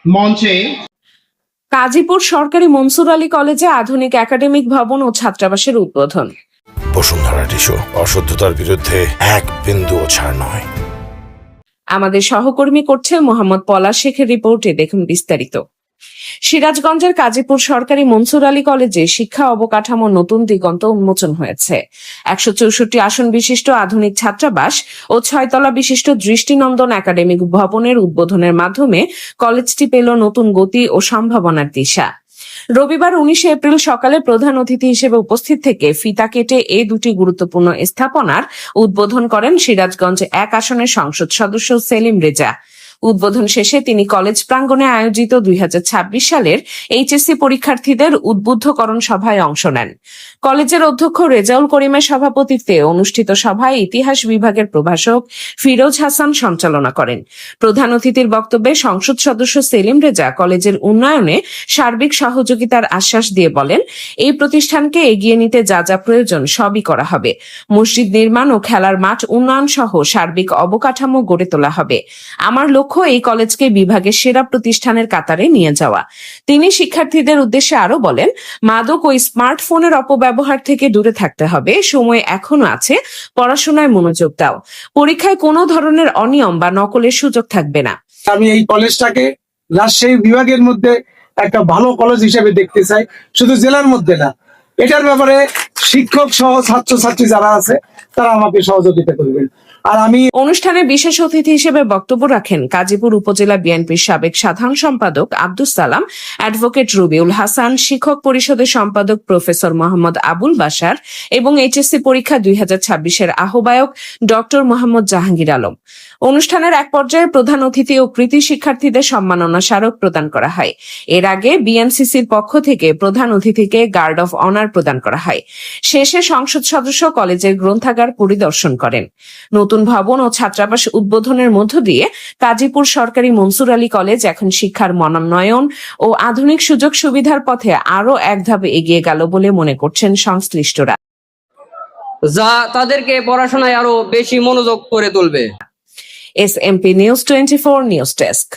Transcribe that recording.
মঞ্চে কাজীপুর সরকারি মনসুর আলী কলেজে আধুনিক একাডেমিক ভবন ও ছাত্রাবাসের উদ্বোধন। বসুন্ধরা টিস্যু, অশুদ্ধতার বিরুদ্ধে এক বিন্দুও ছাড় নয়। আমাদের সহকর্মী করছে মোহাম্মদ পলাশ শেখের রিপোর্টে, দেখুন বিস্তারিত। সিরাজগঞ্জের কাজীপুর সরকারি মনসুর আলী কলেজে শিক্ষা অবকাঠামো নতুন দিগন্ত উন্মোচন হয়েছে। 164 আসন বিশিষ্ট আধুনিক ছাত্রাবাস ও 6 তলা বিশিষ্ট দৃষ্টিনন্দন একাডেমিক ভবনের উদ্বোধনের মাধ্যমে কলেজটি পেল নতুন গতি ও সম্ভাবনার দিশা। রবিবার 19 এপ্রিল সকালে প্রধান অতিথি হিসেবে উপস্থিত থেকে ফিতা কেটে এই দুটি গুরুত্বপূর্ণ স্থাপনার উদ্বোধন করেন সিরাজগঞ্জ 1 আসনের সংসদ সদস্য সেলিম রেজা। উদ্বোধন শেষে তিনি কলেজ প্রাঙ্গণে আয়োজিত 2026 সালের এইচএসসি পরীক্ষার্থীদের উদ্বুদ্ধকরণ সভায় অংশ নেন। কলেজের অধ্যক্ষ রেজাউল করিমের সভাপতিত্বে অনুষ্ঠিত সভায় ইতিহাস বিভাগের প্রভাষক ফিরোজ হাসান সঞ্চালনা করেন। প্রধান অতিথির বক্তব্যে সংসদ সদস্য সেলিম রেজা কলেজের উন্নয়নে সার্বিক সহযোগিতার আশ্বাস দিয়ে বলেন, এই প্রতিষ্ঠানকে এগিয়ে নিতে যা যা প্রয়োজন সবই করা হবে। মসজিদ নির্মাণ ও খেলার মাঠ উন্নয়ন সহ সার্বিক অবকাঠামো গড়ে তোলা হবে। আমার লক্ষ্য এই কলেজকে বিভাগের সেরা প্রতিষ্ঠানের কাতারে নিয়ে যাওয়া। তিনি শিক্ষার্থীদের উদ্দেশ্যে আরো বলেন, মাদক ও স্মার্টফোনের অপব্যবহার থেকে দূরে থাকতে হবে। সময় এখনো আছে, পড়াশোনায় মনোযোগ দাও। পরীক্ষায় কোনো ধরনের অনিয়ম বা নকলের সুযোগ থাকবে না। আমি এই কলেজটাকে রাজশাহী বিভাগের মধ্যে একটা ভালো কলেজ হিসেবে দেখতে চাই, শুধু জেলার মধ্যে না। এটার ব্যাপারে শিক্ষক সহ ছাত্রছাত্রী যারা আছে তারা আমাকে সহযোগিতা করবেন। আর আমি অনুষ্ঠানে বিশেষ অতিথি হিসেবে বক্তব্য রাখেন কাজীপুর উপজেলা বিএনপির সাবেক সাধারণ সম্পাদক আব্দুস সালাম, অ্যাডভোকেট রুবিউল হাসান, শিক্ষক পরিষদের সম্পাদক প্রফেসর মোহাম্মদ আবুল বাশার এবং এইচএসসি পরীক্ষা 2026-এর আহ্বায়ক ডক্টর মোহাম্মদ জাহাঙ্গীর আলম। অনুষ্ঠানের এক পর্যায়ে প্রধান অতিথি ও কৃতি শিক্ষার্থীদের সম্মাননা স্মারক প্রদান করা হয়। এর আগে বিএনসিসির পক্ষ থেকে প্রধান অতিথিকে গার্ড অফ অনার প্রদান করা হয়। শেষে সংসদ সদস্য কলেজের গ্রন্থাগার পরিদর্শন করেন। নতুন ভবন ও ছাত্রাবাস উদ্বোধনের মধ্য দিয়ে কাজীপুর সরকারি মনসুর আলী কলেজ এখন শিক্ষার মনোন্নয়ন ও আধুনিক সুযোগ সুবিধার পথে আরো এক ধাপ এগিয়ে গেল বলে মনে করছেন সংশ্লিষ্টরা, যা তাদেরকে পড়াশোনায় আরো বেশি মনোযোগ করে তুলবে। SMP news 24 news desk.